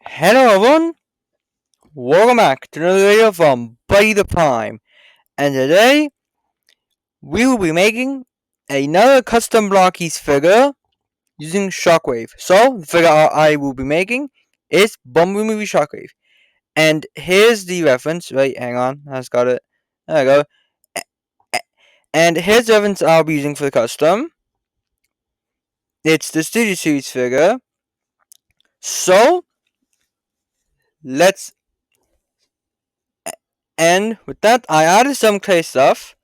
Hello everyone, welcome back to another video from Buddy the Prime, and today we will be making another custom Blokees figure using shockwave. So the figure I will be making is Bumblebee Shockwave, and here's the reference. Wait, hang on, I just got it. There we go. And here's the reference I'll be using for the custom. It's the Studio Series figure. So let's. And with that, I added some clay stuff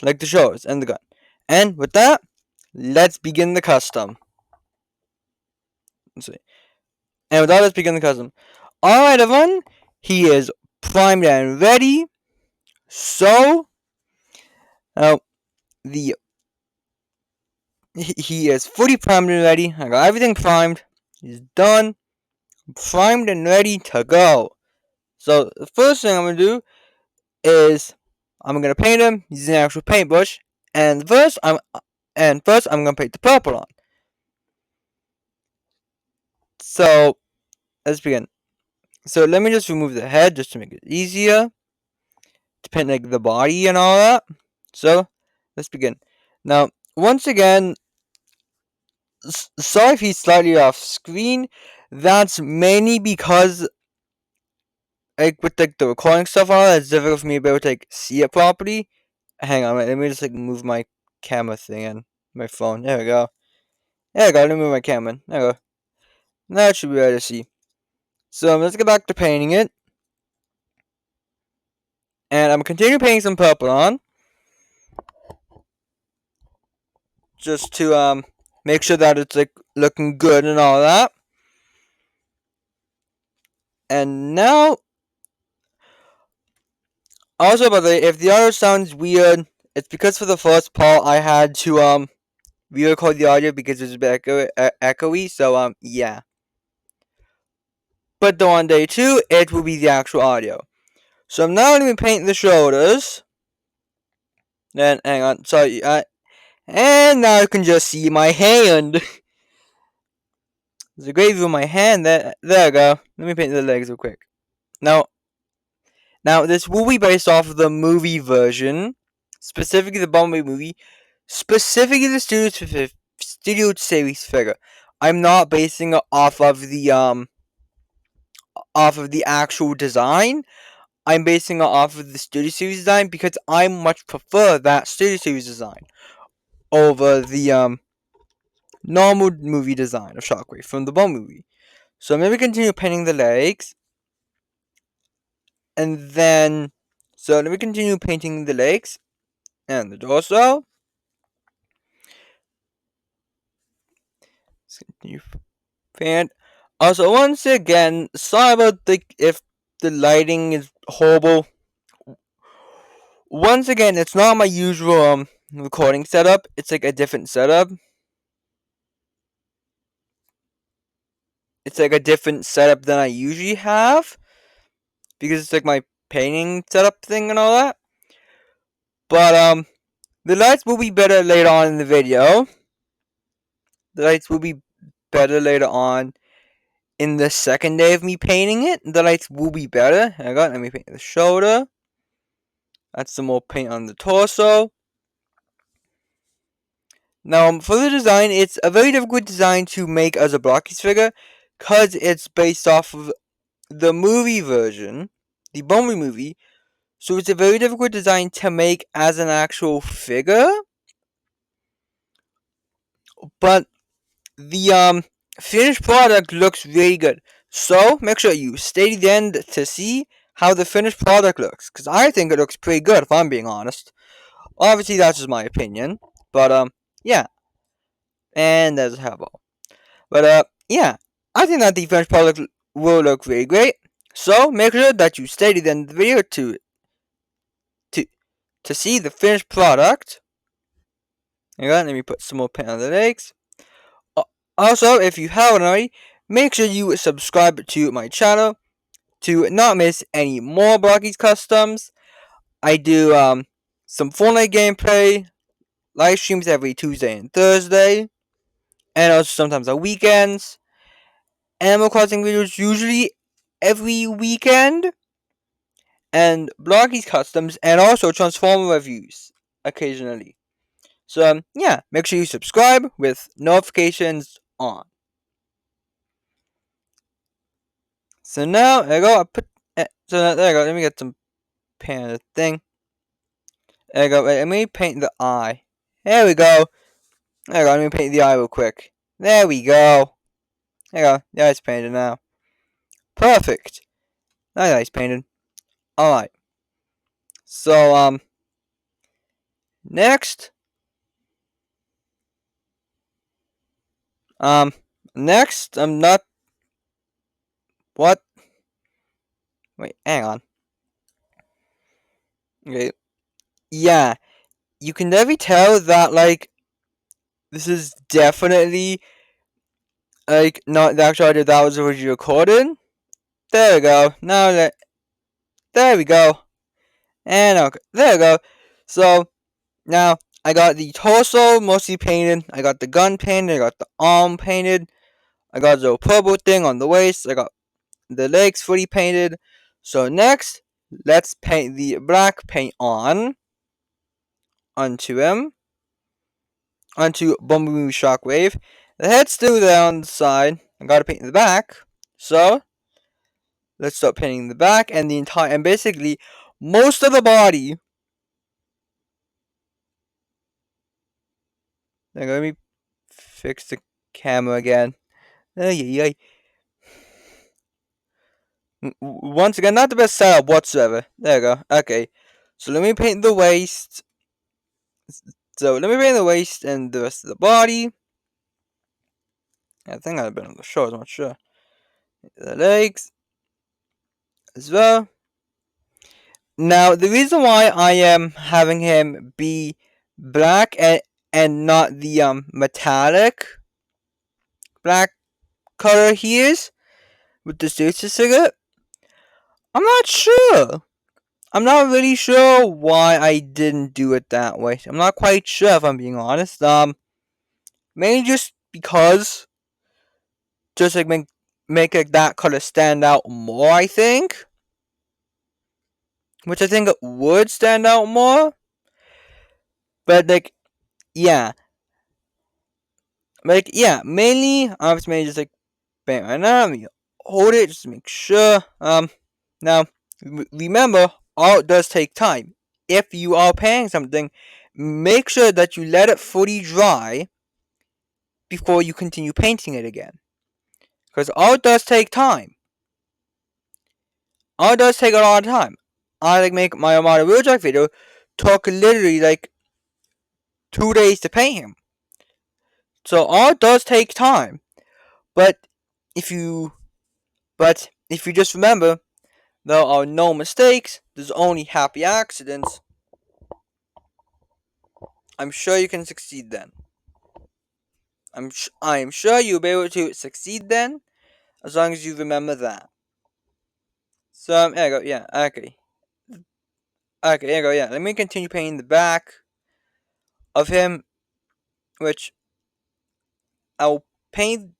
like the shoulders and the gun. And with that, let's begin the custom. Let's see. And with that, let's begin the custom. Alright, everyone. He is primed and ready. So, the he is fully primed and ready. I got everything primed. He's done. Primed and ready to go. So, the first thing I'm going to do is I'm going to paint him using an actual paintbrush. And first, I'm going to paint the purple on. So, let's begin. So let me just remove the head just to make it easier to paint like the body and all that. So let's begin. Now, once again, sorry if he's slightly off screen. That's mainly because like with like the recording stuff on it, it's difficult for me to be able to like see it properly. Hang on, let me just like move my camera thing and my phone. There we go. There we go. Let me move my camera. There we go. Now it should be able to see. So let's get back to painting it. And I'm continue painting some purple on. Just to make sure that it's like looking good and all that. And now, also by the way, if the audio sounds weird, it's because for the first part I had to re-record the audio because it was a bit echoey. So yeah. But on day 2, it will be the actual audio. So I'm now going to be painting the shoulders. Then hang on, sorry. And now you can just see my hand. There's a great view of my hand. There we go. Let me paint the legs real quick. Now, this will be based off of the movie version, specifically the Bumblebee movie, specifically the Studio Series figure. I'm not basing it off of the actual design. I'm basing it off of the Studio Series design because I much prefer that Studio Series design over the normal movie design of Shockwave from the Bumblebee movie. So maybe continue painting the legs. And then, so let me continue painting the legs and the torso. Let's continue paint. Also, once again, sorry about if the lighting is horrible. Once again, it's not my usual recording setup. It's like a different setup. It's like a different setup than I usually have because it's like my painting setup thing and all that. But the lights will be better later on in the video. The lights will be better later on in the second day of me painting it. The lights will be better. Let me paint the shoulder. That's some more paint on the torso. Now, for the design, it's a very difficult design to make as a Blokees figure because it's based off of the movie version, the Bumblebee movie. So it's a very difficult design to make as an actual figure. But the finished product looks really good. So make sure you stay to the end to see how the finished product looks, because I think it looks pretty good if I'm being honest. Obviously that's just my opinion, but yeah. And there's a hairball. But yeah, I think that the finished product will look really great. So make sure that you stay to the end of the video to see the finished product. Let me put some more paint on the legs. Also, if you haven't already, make sure you subscribe to my channel to not miss any more Blokees customs. I do some Fortnite gameplay, live streams every Tuesday and Thursday, and also sometimes on weekends. Animal Crossing videos usually every weekend, and Blokees customs, and also Transformer reviews occasionally. So yeah, make sure you subscribe with notifications on. So now there you go. There you go. Let me get some paint on the thing. There you go. Wait, let me paint the eye. There we go. There you go. Let me paint the eye real quick. There we go. There you go. The eye's painted now. Perfect. Now the eye's painted. All right. So next. Next, I'm not. What? Wait, hang on. Okay. Yeah, you can definitely tell that, like, this is definitely, like, not the actual audio that was originally recorded. There we go. Now that. There we go. And okay. There we go. So, now, I got the torso mostly painted. I got the gun painted. I got the arm painted. I got the little purple thing on the waist. I got the legs fully painted. So next, let's paint the black paint onto him, onto Bumblebee Shockwave. The head's still there on the side. I gotta paint the back. So let's start painting the back and the entire, and basically most of the body. Let me fix the camera again. Once again, not the best setup whatsoever. There we go. Okay, so let me paint the waist. So let me paint the waist and the rest of the body. I think I've been on the show, I'm not sure. The legs as well. Now, the reason why I am having him be black and not the metallic black color he is with the suits cigarette, I'm not sure. I'm not really sure why I didn't do it that way. I'm not quite sure, if I'm being honest. Mainly just because, just like make like that color stand out more, I think. Which I think it would stand out more. But like, yeah. Like, yeah, mainly I'm just mainly just like bang right now. Let me hold it just to make sure. Now remember, art does take time. If you are painting something, make sure that you let it fully dry before you continue painting it again. Because art does take time. Art does take a lot of time. I like make my Armada Wheeljack video took literally like 2 days to paint him. So art does take time. But if you just remember, there are no mistakes, there's only happy accidents, I'm sure you can succeed then. I'm sure you'll be able to succeed then, as long as you remember that. So, there you go, yeah, okay. Okay, there you go, yeah. Let me continue painting the back of him, which I'll paint,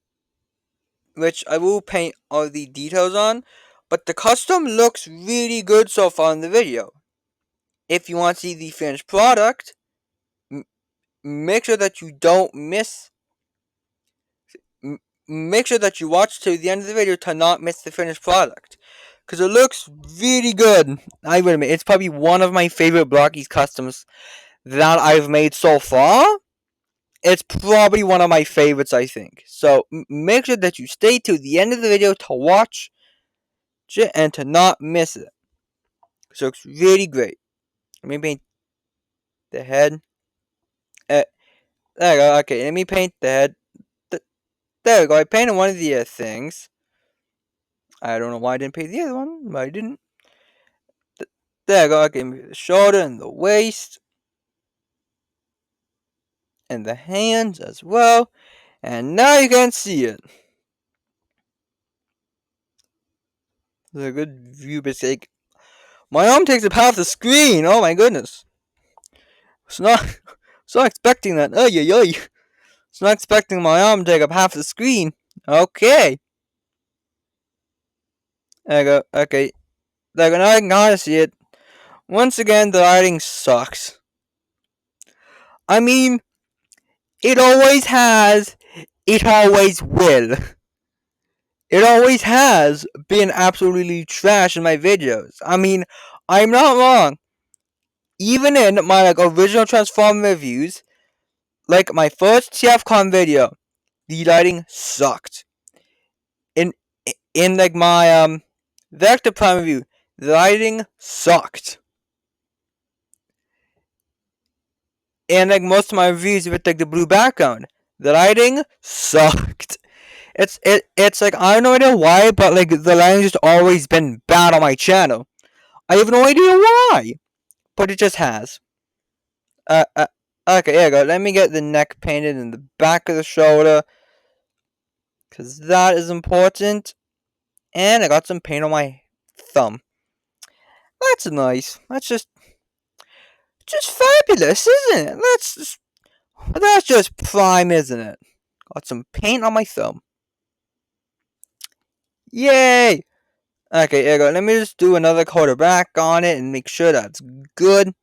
which I will paint all the details on, but the custom looks really good so far in the video. If you want to see the finished product, make sure that you don't miss. Make sure that you watch to the end of the video to not miss the finished product, because it looks really good. I would admit, it's probably one of my favorite Blokees customs that I've made so far. It's probably one of my favorites, I think. So make sure that you stay to the end of the video to watch it and to not miss it. So it's really great. Let me paint the head. There we go. Okay, let me paint the head. There we go. I painted one of the things. I don't know why I didn't paint the other one, but I didn't. There we go. Okay, the shoulder and the waist. And the hands as well. And now you can see it. It's a good view, but my arm takes up half the screen. Oh my goodness. It's not expecting that. It's not expecting my arm to take up half the screen. Okay. There you go. Okay. There you go. Now I can kind of see it. Once again, the lighting sucks. I mean, it always has. It always will. It always has been absolutely trash in my videos. I mean, I'm not wrong. Even in my original Transform reviews, like my first TFCon video, the lighting sucked. In my Vector Prime review, the lighting sucked. And most of my reviews with the blue background, the lighting sucked. It's I have no idea why, but the lighting's just always been bad on my channel. I have no idea why, but it just has. Okay, here we go. Let me get the neck painted in the back of the shoulder, because that is important. And I got some paint on my thumb. That's nice. That's just fabulous, isn't it? That's just prime, isn't it? Got some paint on my thumb. Yay! Okay, here we go. Let me just do another coat of black on it and make sure that's good.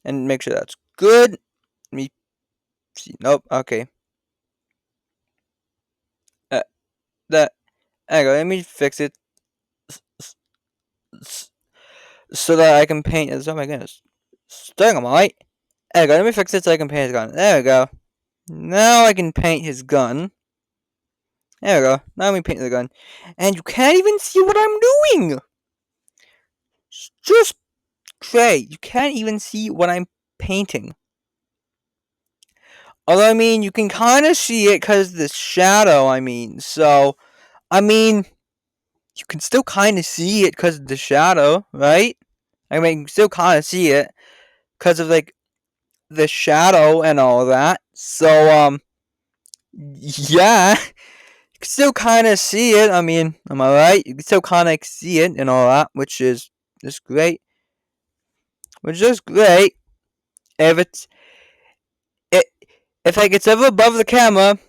And make sure that's good. Let me see. Nope. Okay. There you go. Let me fix it so that I can paint it. Oh my goodness. Stegomite. There you go. Let me fix it so I can paint his gun. There we go. Now I can paint his gun. There we go. Now we paint the gun. And you can't even see what I'm doing. It's just great. You can't even see what I'm painting. Although, I mean, you can kind of see it because of the shadow, So, you can still kind of see it because of the shadow, right? I mean, you can still kind of see it because of, the shadow and all that. So, yeah. You can still kind of see it. I mean, am I right? You can still kind of see it and all that, which is just great. Which is great. If it's ever above the camera,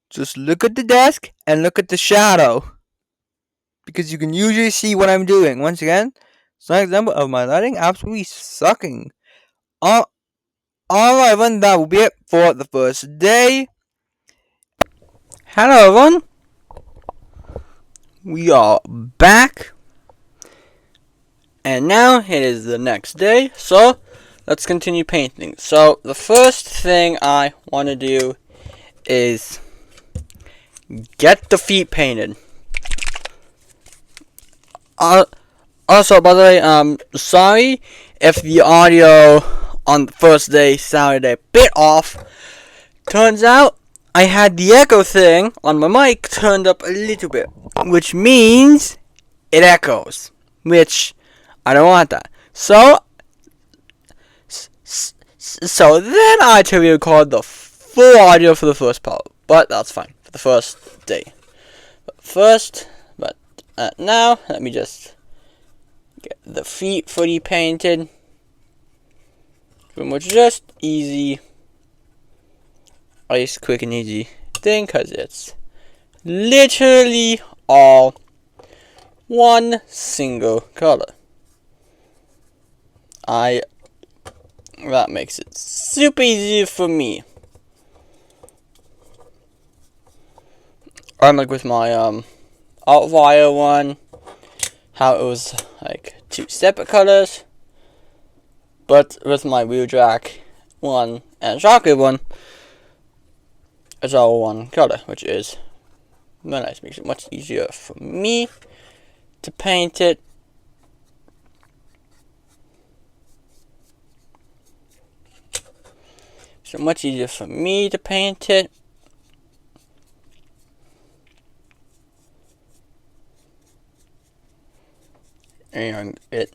just look at the desk and look at the shadow. Because you can usually see what I'm doing. Once again, it's an example of my lighting absolutely sucking. Alright, everyone, that will be it for the first day. Hello, everyone. We are back. And now it is the next day. So, let's continue painting. So, the first thing I want to do is get the feet painted. Also, by the way, sorry if the audio on the first day sounded a bit off. Turns out, I had the echo thing on my mic turned up a little bit, which means it echoes, which I don't want that. So then I had to record the full audio for the first part, but that's fine for the first day. But now let me just get the feet fully painted, which is just easy. Nice, quick and easy thing, because it's literally all one single color. That makes it super easy for me. I'm with my Outlier one, how it was two separate colors, but with my Wheeljack one and Shockwave one, it's all one color, which is very nice. Makes it much easier for me to paint it. So much easier for me to paint it. And it.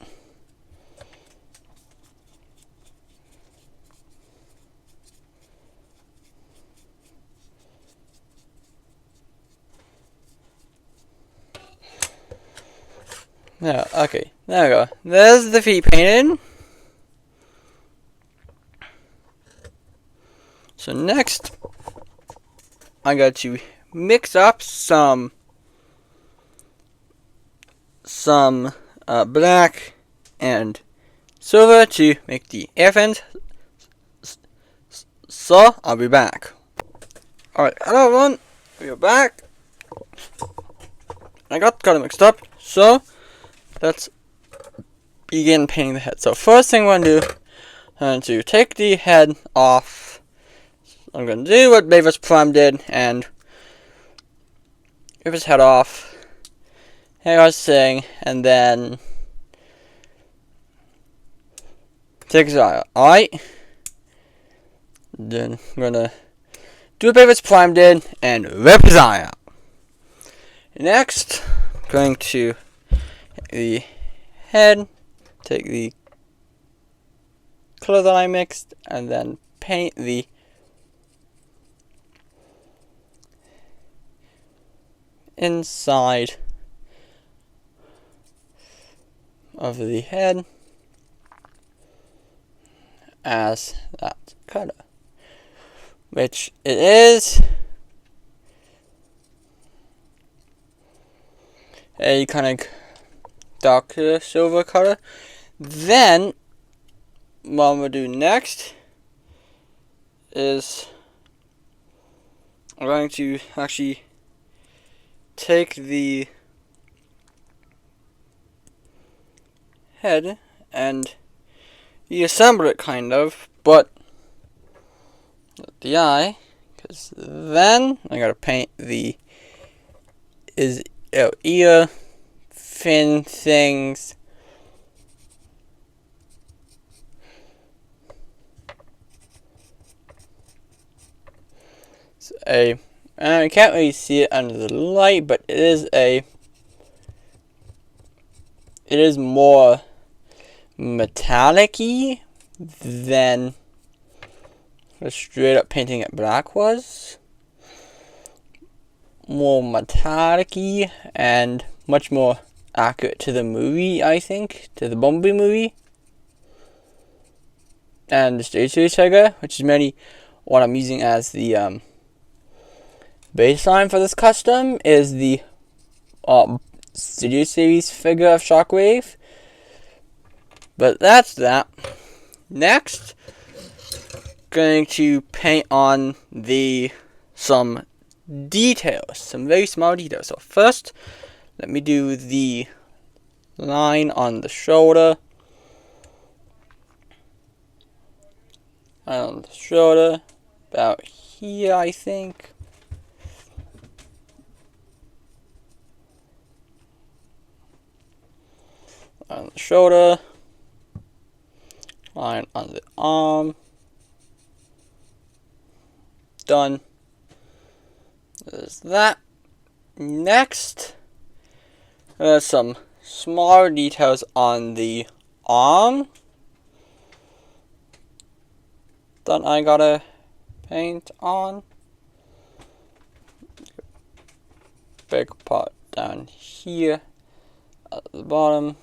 No, okay, there we go. There's the feet painted. So next, I got to mix up some black and silver to make the air fans. So I'll be back. Alright, hello everyone, we're back. I got kind of mixed up, so let's begin painting the head. So first thing I'm going to do, I'm going to take the head off. I'm going to do what Mavis Prime did and rip his head off. Here I was saying, and then take his eye out. Alright. Then I'm gonna do what Mavis Prime did and rip his eye out. Next, I'm going to take the head, take the color that I mixed, and then paint the inside of the head as that color, which it is a kind of darker silver color. Then what I'm going to do next is I'm going to actually take the head and reassemble it kind of, but the eye, because then I gotta paint the ear, fin things. It's I can't really see it under the light, but it is more metallic-y than the straight up painting it black was. More metallic-y and much more accurate to the movie, I think, to the Bumblebee movie. And the stage series figure, which is mainly what I'm using as the baseline for this custom, is the Studio Series figure of Shockwave. But that's that. Next, going to paint on some details, some very small details. So first, let me do the line on the shoulder. On the shoulder, about here, I think. On the shoulder. Line on the arm. Done. There's that. Next, some smaller details on the arm that I gotta paint on. Big part down here at the bottom.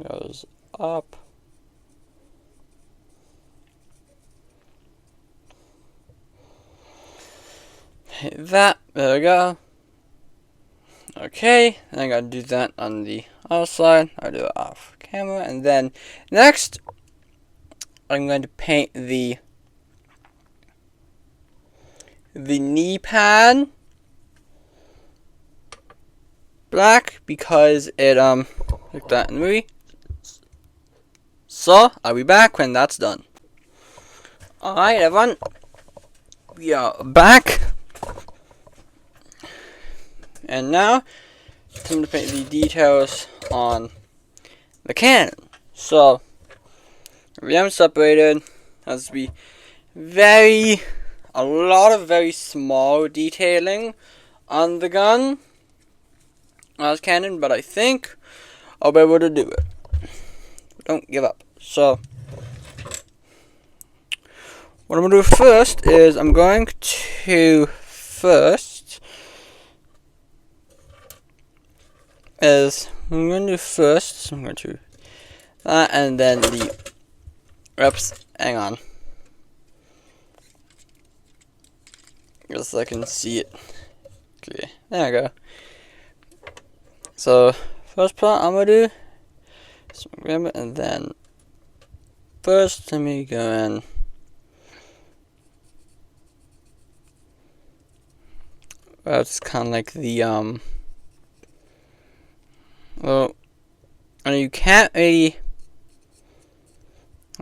Goes up. That, there we go. Okay, then I gotta do that on the other side. I'll do it off camera, and then next I'm going to paint the knee pad black because it like that in the movie. So I'll be back when that's done. Alright everyone, we are back. And now, I'm going to paint the details on the cannon. So, VM separated has to be a lot of very small detailing on the gun as cannon, but I think I'll be able to do it. Don't give up. So, what I'm going to do first is I'm going to I'm going to do that, and then the reps, hang on. Guess I can see it. Okay, there we go. So first part I'm gonna do is grab it, and then first let me go in. That's kind of like the well, and you can't really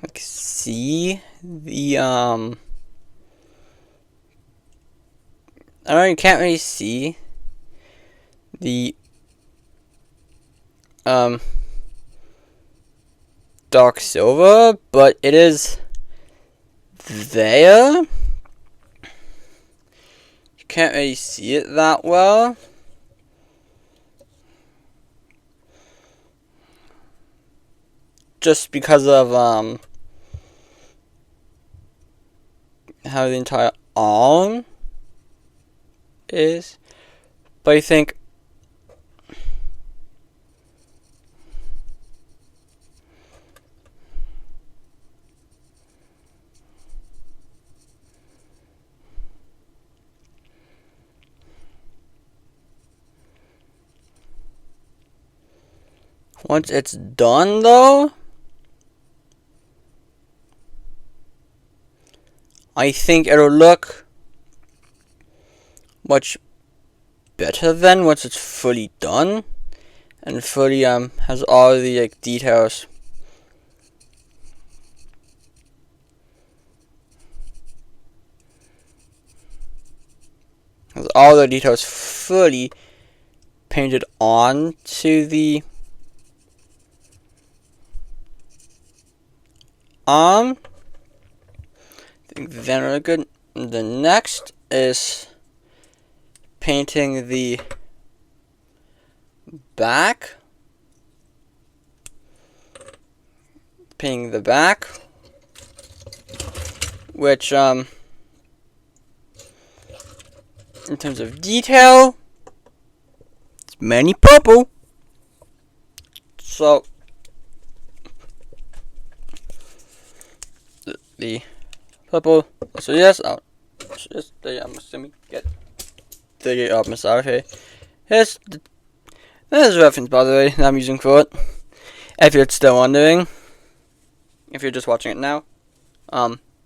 like see the I don't know, you can't really see the dark silver, but it is there. You can't really see it that well. Just because of how the entire arm is. But I think once it's done though, I think it'll look much better then once it's fully done and fully has all the like details. Has all the details fully painted on to the arm. I think then really good. The next is painting the back. Painting the back, which in terms of detail, it's mainly purple. So the purple. So yes, I'm assuming get the opposite out of here. There's a reference, by the way, that I'm using for it. If you're still wondering, if you're just watching it now,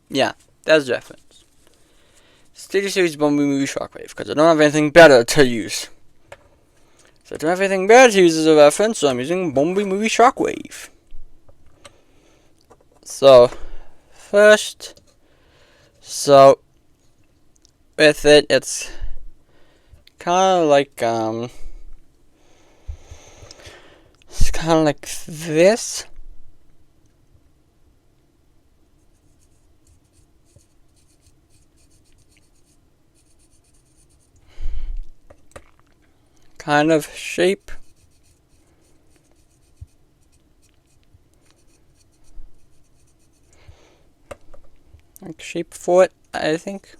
yeah, that's the reference. Studio Series Bumblebee movie Shockwave, because I don't have anything better to use. So I don't have anything better to use as a reference, so I'm using Bumblebee movie Shockwave. So first, with it, it's kind of like it's kind of like this. Kind of shape. Like shape for it, I think.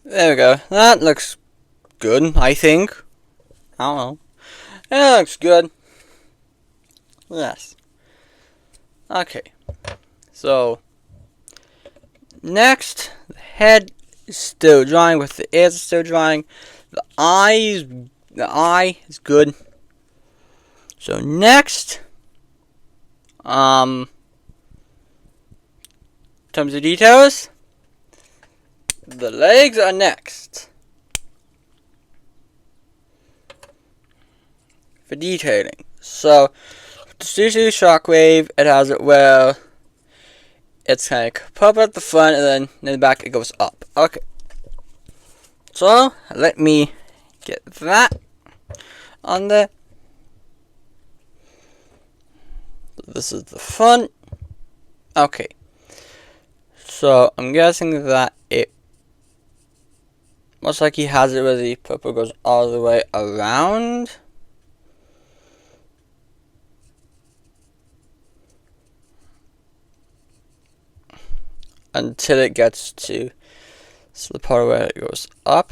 There we go. That looks good, I think. I don't know. It looks good. Yes. Okay. So, next, the head is still drying, with the ears still drying. The eye is good. So next, in terms of details, the legs are next. For detailing. So, the Studio Shockwave, it has it where it's kind of like pop at the front and then in the back it goes up. Okay. So, let me get that on there. this is the front. Okay. So I'm guessing that it looks like he has it where the purple goes all the way around. Until it gets to the part where it goes up.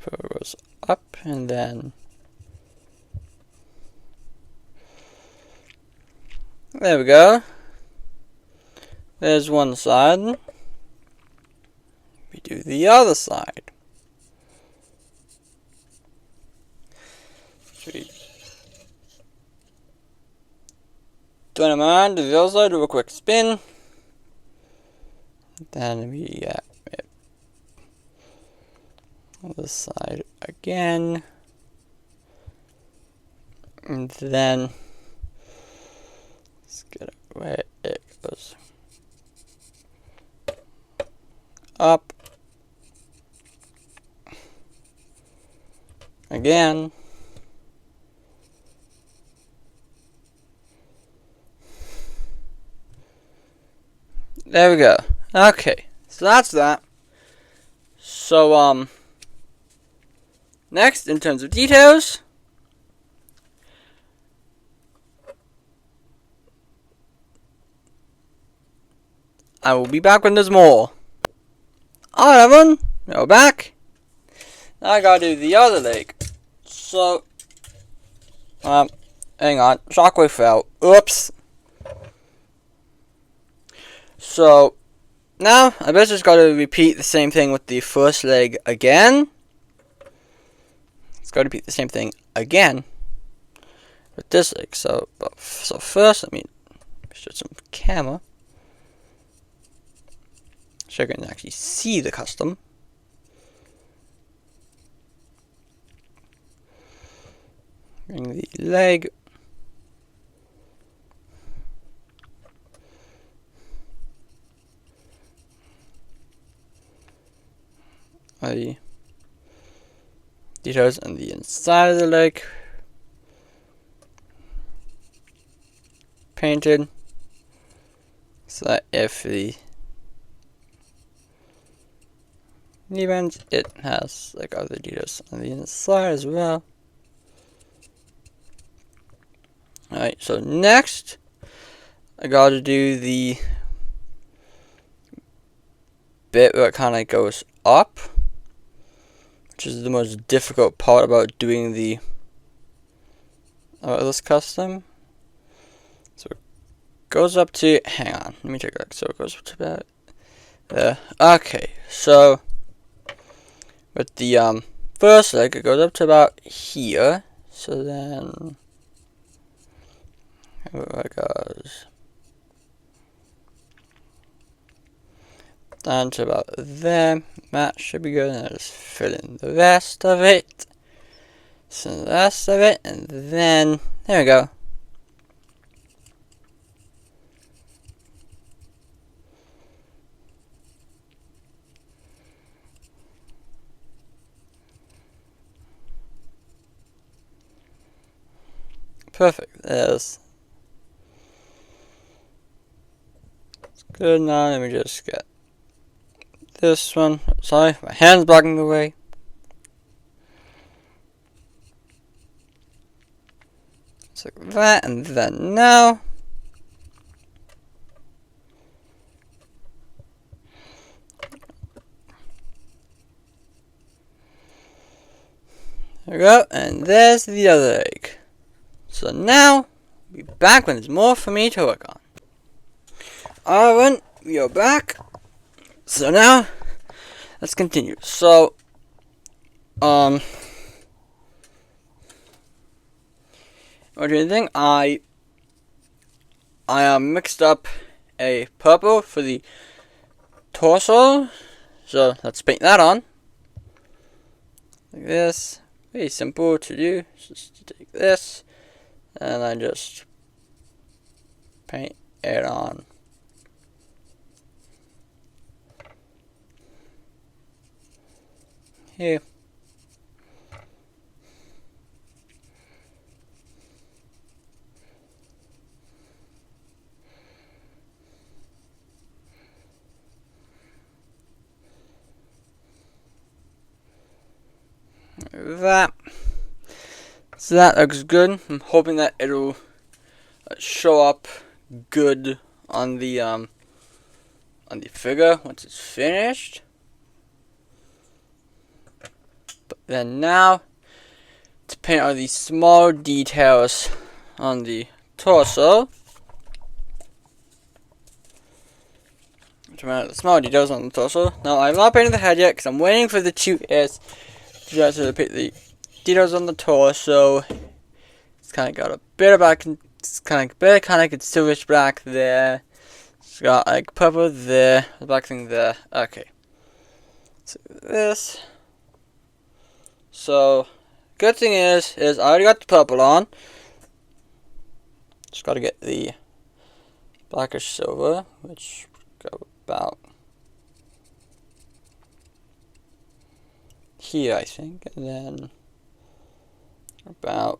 Purple goes up and then there we go. There's one side. We do the other side. So we turn them around to the other side, do a quick spin. Then we get other side again. And then let's get it where it goes up again. There we go. Okay, so that's that. So next in terms of details, I will be back when there's more. Alright everyone, we're back. Now I gotta do the other leg. So, hang on, shockwave fell. Oops. So, now I basically just gotta repeat the same thing with the first leg again. It's gotta repeat the same thing again with this leg. So first, let me switch some camera. So you can actually see the custom. Bring the leg. The details on the inside of the leg. Painted. So that if the knee bends, it has like other details on the inside as well. Alright, so next I gotta do the bit where it kinda goes up, which is the most difficult part about doing the this custom. So it goes up to, hang on, let me check that. So it goes up to about there. Okay, so with the first leg, it goes up to about here. So then it goes down to about there. That should be good. And I just fill in the rest of it. So the rest of it, and then there we go. Perfect. There's. It's good now. Let me just get this one. Sorry, my hand's blocking the way. Just like that, and then now. There we go, and there's the other egg. So now, we'll be back when there's more for me to work on. Alright, we are back. So now, let's continue. So, what do you think? I mixed up a purple for the torso. So, let's paint that on. Like this. Very simple to do. Just take this. And I just paint it on. Here. That. So that looks good. I'm hoping that it'll show up good on the figure once it's finished. But then now to paint all these small details on the torso. The small details on the torso. Now I'm not painting the head yet because I'm waiting for the 2 ears to paint the details on the torso. It's kind of got a bit of black. It's kind of silverish black there. It's got like purple there, the black thing there. Okay. So this. So good thing is I already got the purple on. Just got to get the blackish silver, which go about here, I think, and then about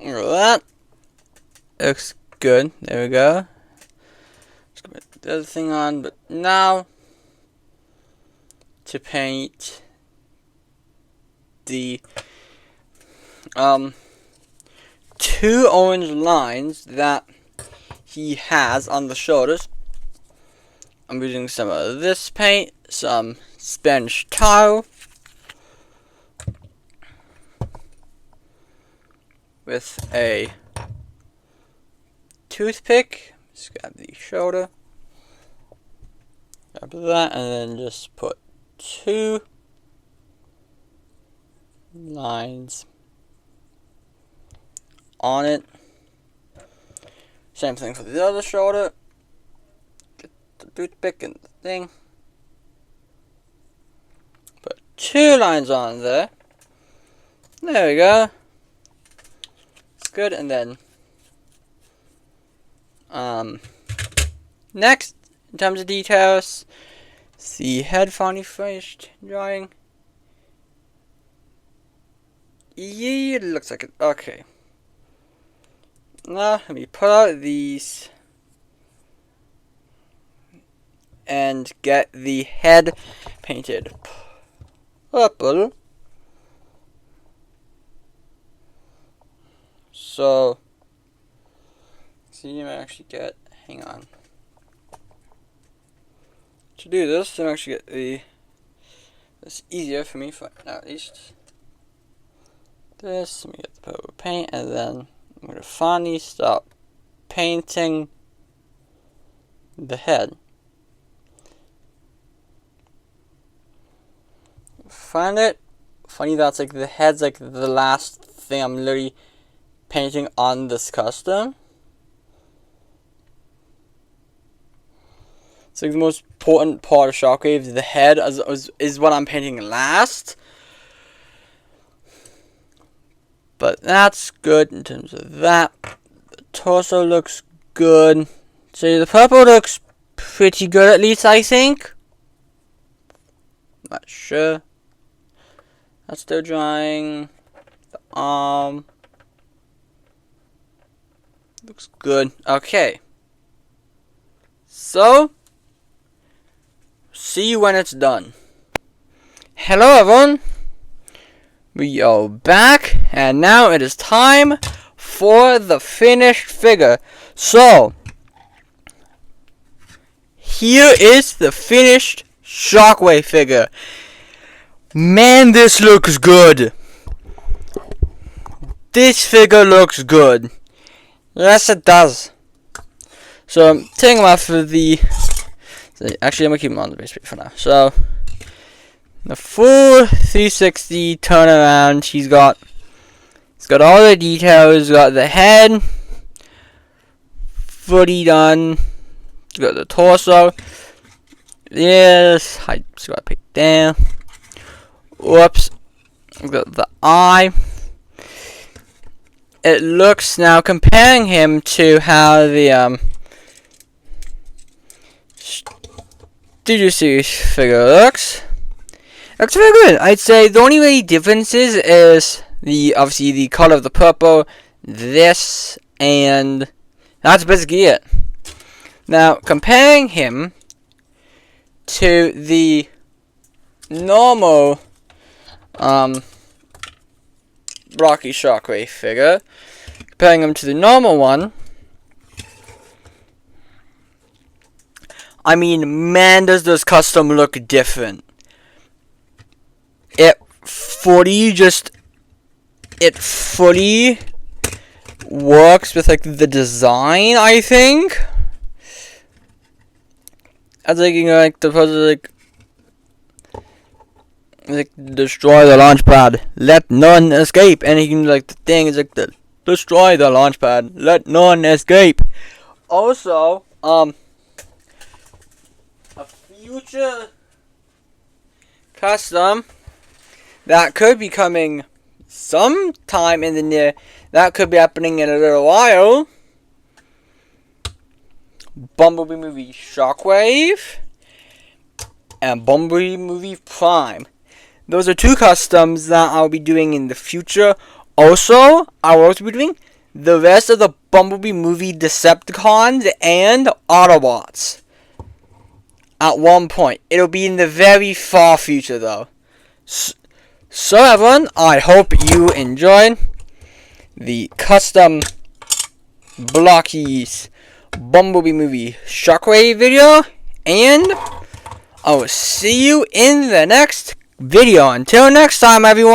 that looks good. There we go. Let's put the other thing on, but now to paint the 2 orange lines that he has on the shoulders. I'm using some of this paint, some Spanish tile, with a toothpick. Just grab the shoulder, grab that, and then just put 2 lines on it. Same thing for the other shoulder. Get the toothpick and the thing. Put 2 lines on there. There we go. Good. And then next, in terms of details, the head finally finished drawing. Yeah, it looks like it. Okay. Now let me pull out these and get the head painted purple. So, see, you actually get, hang on. To do this, I'm actually get it's easier for me for now at least. This, let me get the purple paint, and then I'm going to finally start painting the head. Find it funny that's like the head's like the last thing I'm literally painting on this custom. It's like the most important part of Shockwave. The head is what I'm painting last. But that's good in terms of that. The torso looks good. So the purple looks pretty good, at least I think. Not sure. That's still drying. The arm looks good. Okay. So, see you when it's done. Hello everyone. We are back, and now it is time for the finished figure. So, here is the finished Shockwave figure. Man, this looks good. This figure looks good. Yes, it does. So, I'm taking him off for the... Actually, I'm going to keep him on the base plate for now. So, the full 360 turnaround. He's got all the details. He's got the head fully done. got the torso. Yes, I just gotta pick down. Whoops. We got the eye. It looks, now comparing him to how the Studio Series figure looks very good. I'd say the only really differences is obviously the color of the purple, this, and that's basically it. Now comparing him to the normal Blokees shockwave figure, comparing him to the normal one, I mean, man, does this custom look different. It fully works with like the design, I think. I was thinking like the person like destroy the launch pad, let none escape. And he can like the thing is like the destroy the launch pad, let none escape. Also, a future custom that could be coming sometime in the near, that could be happening in a little while. Bumblebee movie Shockwave and Bumblebee movie Prime. Those are two customs that I'll be doing in the future. Also, I will also be doing the rest of the Bumblebee movie Decepticons and Autobots. At one point. It'll be in the very far future though. So everyone, I hope you enjoyed the custom Blokees Bumblebee movie Shockwave video, and I will see you in the next video. Until next time, everyone.